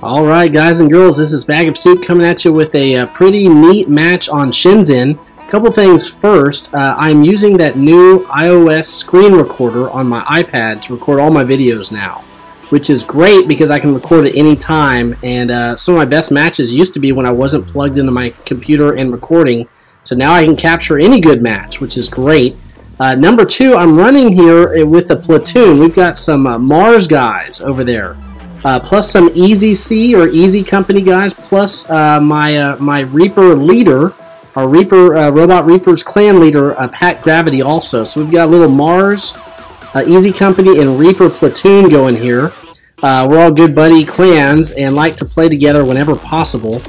Alright guys and girls, this is Bagofsoup coming at you with a pretty neat match on Shenzhen. Couple things first, I'm using that new iOS screen recorder on my iPad to record all my videos now, which is great because I can record at any time, and some of my best matches used to be when I wasn't plugged into my computer and recording, so now I can capture any good match, which is great. Number two, I'm running here with a platoon. We've got some Mars guys over there. Plus some EZC or Easy Company guys, plus my Reaper leader, our Robot Reaper's clan leader, Pat Gravity also. So we've got a little Mars, Easy Company, and Reaper platoon going here. We're all good buddy clans and like to play together whenever possible.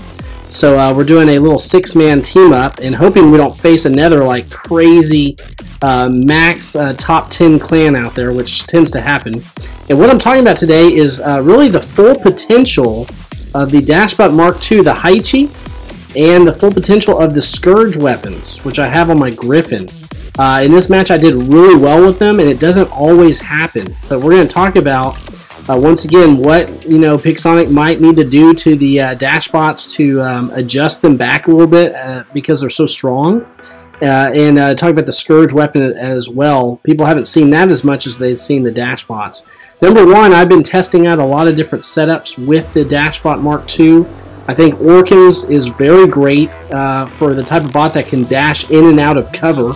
So we're doing a little 6-man team up and hoping we don't face another like crazy max top 10 clan out there, which tends to happen. And what I'm talking about today is really the full potential of the Dash Bot Mark II, the Haechi, and the full potential of the Scourge Weapons, which I have on my Griffin. In this match I did really well with them, and it doesn't always happen. But we're going to talk about, once again, what Pixonic might need to do to the Dash Bots to adjust them back a little bit because they're so strong. And talk about the Scourge Weapon as well. People haven't seen that as much as they've seen the Dash Bots. Number one, I've been testing out a lot of different setups with the Dash Bot Mark II. I think Orkins is very great for the type of bot that can dash in and out of cover,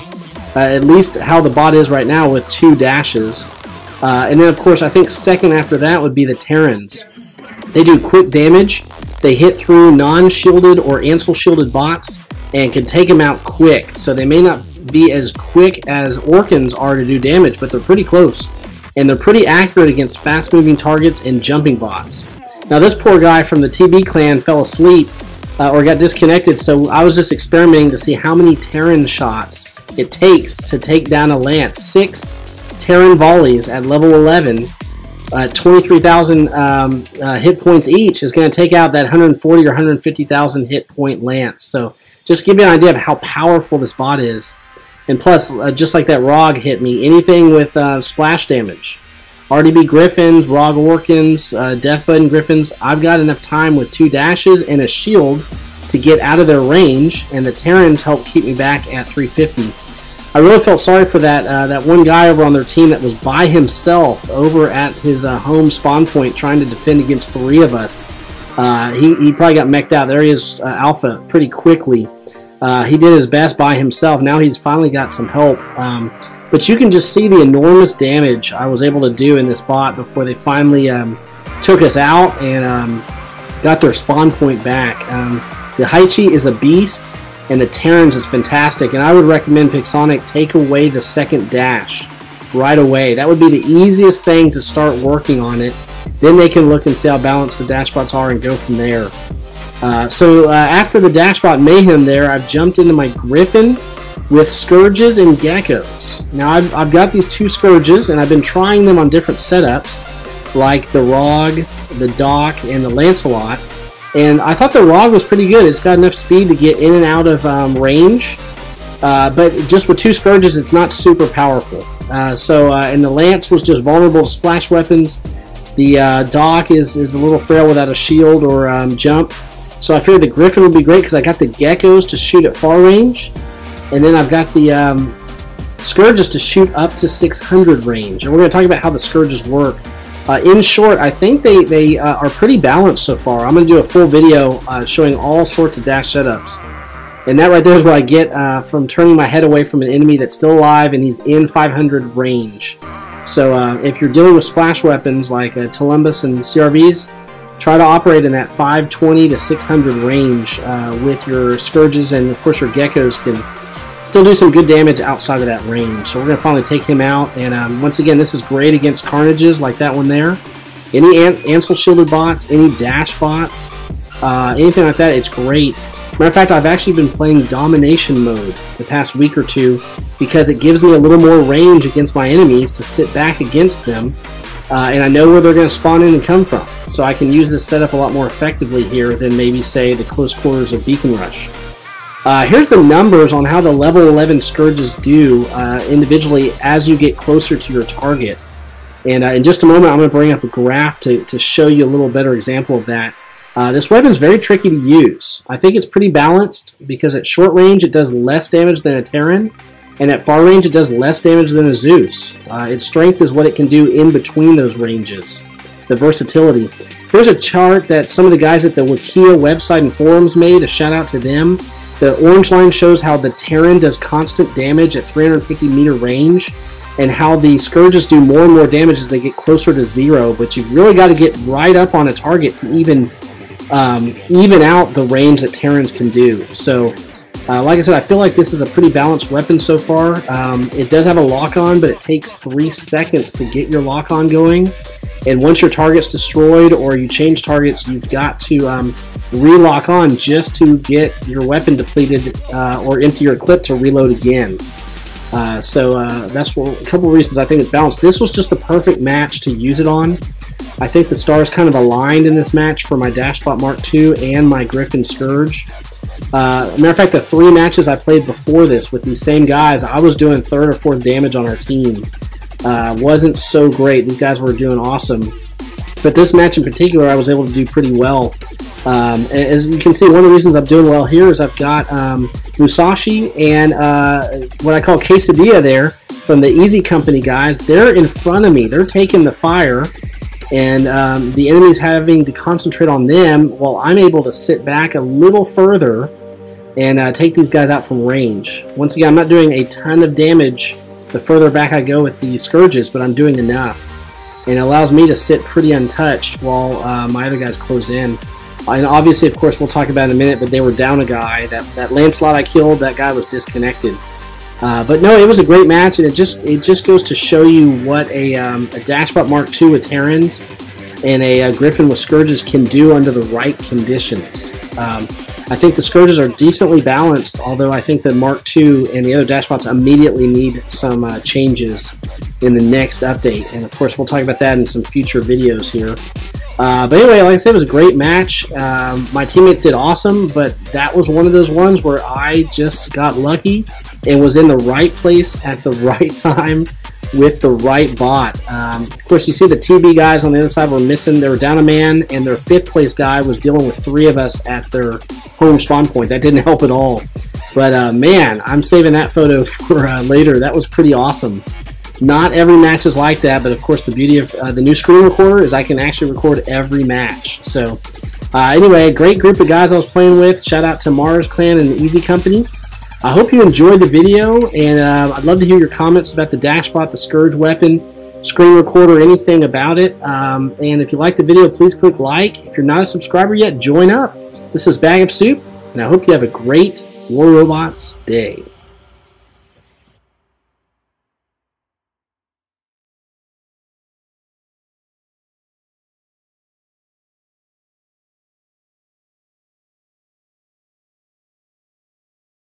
at least how the bot is right now with 2 dashes. And then, of course, I think second after that would be the TARANS. They do quick damage. They hit through non-shielded or Ansel-shielded bots and can take them out quick. So they may not be as quick as Orkins are to do damage, but they're pretty close. And they're pretty accurate against fast-moving targets and jumping bots. Now this poor guy from the TB clan fell asleep or got disconnected, so I was just experimenting to see how many Terran shots it takes to take down a Lance. 6 Terran volleys at level 11, 23,000 hit points each is going to take out that 140 or 150,000 hit point Lance. So just give you an idea of how powerful this bot is. And plus, just like that ROG hit me, anything with splash damage. RDB Griffins, ROG Orkins, Death Button Griffins, I've got enough time with 2 dashes and a shield to get out of their range, and the Terrans help keep me back at 350. I really felt sorry for that one guy over on their team that was by himself over at his home spawn point trying to defend against 3 of us. He probably got mech'd out. There he is, Alpha, pretty quickly. He did his best by himself. Now he's finally got some help. But you can just see the enormous damage I was able to do in this bot before they finally took us out and got their spawn point back. The Haechi is a beast, and the Terrans is fantastic. And I would recommend Pixonic take away the second dash right away. That would be the easiest thing to start working on it. Then they can look and see how balanced the dash bots are and go from there. So after the Dash Bot Mayhem there, I've jumped into my Griffin with Scourges and GEKKOS. Now I've got these 2 Scourges, and I've been trying them on different setups, like the ROG, the Doc, and the Lancelot. And I thought the ROG was pretty good. It's got enough speed to get in and out of range, but just with 2 Scourges, it's not super powerful. And the Lance was just vulnerable to splash weapons. The Doc is a little frail without a shield or jump. So I figured the Griffin would be great because I got the GEKKOS to shoot at far range. And then I've got the Scourges to shoot up to 600 range. And we're going to talk about how the Scourges work. In short, I think they are pretty balanced so far. I'm going to do a full video showing all sorts of dash setups. And that right there is what I get from turning my head away from an enemy that's still alive and he's in 500 range. So if you're dealing with splash weapons like Columbus and CRVs, try to operate in that 520 to 600 range with your Scourges, and of course your GEKKOS can still do some good damage outside of that range. So we're going to finally take him out, and once again, this is great against Carnages like that one there. Any Ansel shielded bots, any dash bots, anything like that, it's great. Matter of fact, I've actually been playing Domination Mode the past week or 2 because it gives me a little more range against my enemies to sit back against them, and I know where they're going to spawn in and come from. So I can use this setup a lot more effectively here than maybe, say, the close quarters of Beacon Rush. Here's the numbers on how the level 11 Scourges do individually as you get closer to your target. And in just a moment, I'm going to bring up a graph to show you a little better example of that. This weapon is very tricky to use. I think it's pretty balanced because at short range it does less damage than a Terran, and at far range it does less damage than a Zeus. Its strength is what it can do in between those ranges. The versatility. Here's a chart that some of the guys at the Wikia website and forums made. A shout out to them. The orange line shows how the Terran does constant damage at 350 meter range, and how the Scourges do more and more damage as they get closer to 0, but you've really got to get right up on a target to even out the range that Terrans can do. So, like I said, I feel like this is a pretty balanced weapon so far. It does have a lock-on, but it takes 3 seconds to get your lock-on going. And once your target's destroyed or you change targets, you've got to re-lock on just to get your weapon depleted or empty your clip to reload again. That's a couple of reasons I think it's balanced. This was just the perfect match to use it on. I think the stars kind of aligned in this match for my Dash Bot Mark II and my Griffin Scourge. Matter of fact, the 3 matches I played before this with these same guys, I was doing 3rd or 4th damage on our team. Wasn't so great. These guys were doing awesome. But this match in particular, I was able to do pretty well. As you can see, one of the reasons I'm doing well here is I've got Musashi and what I call Quesadilla there from the Easy Company guys. They're in front of me. They're taking the fire, and the enemy's having to concentrate on them while I'm able to sit back a little further and take these guys out from range. Once again, I'm not doing a ton of damage the further back I go with the Scourges, but I'm doing enough. And it allows me to sit pretty untouched while my other guys close in. And obviously, of course, we'll talk about it in a minute, but they were down a guy. That Lancelot I killed, that guy was disconnected. But no, it was a great match, and it just goes to show you what a Dash Bot Mark II with Terrans and a Griffin with Scourges can do under the right conditions. I think the Scourges are decently balanced, although I think the Mark II and the other Dash Bots immediately need some changes in the next update. And of course, we'll talk about that in some future videos here. But anyway, like I said, it was a great match. My teammates did awesome, but that was one of those ones where I just got lucky and was in the right place at the right time with the right bot. Of course, you see the TB guys on the other side were missing. They were down a man, and their 5th place guy was dealing with 3 of us at their home spawn point. That didn't help at all. But man, I'm saving that photo for later. That was pretty awesome. Not every match is like that, but of course the beauty of the new screen recorder is I can actually record every match. So anyway, great group of guys I was playing with. Shout out to Mars Clan and the Easy Company. I hope you enjoyed the video, and I'd love to hear your comments about the Dash Bot, the Scourge Weapon, screen recorder, anything about it. And if you liked the video, please click like. If you're not a subscriber yet, join up. This is Bagofsoup, and I hope you have a great War Robots day.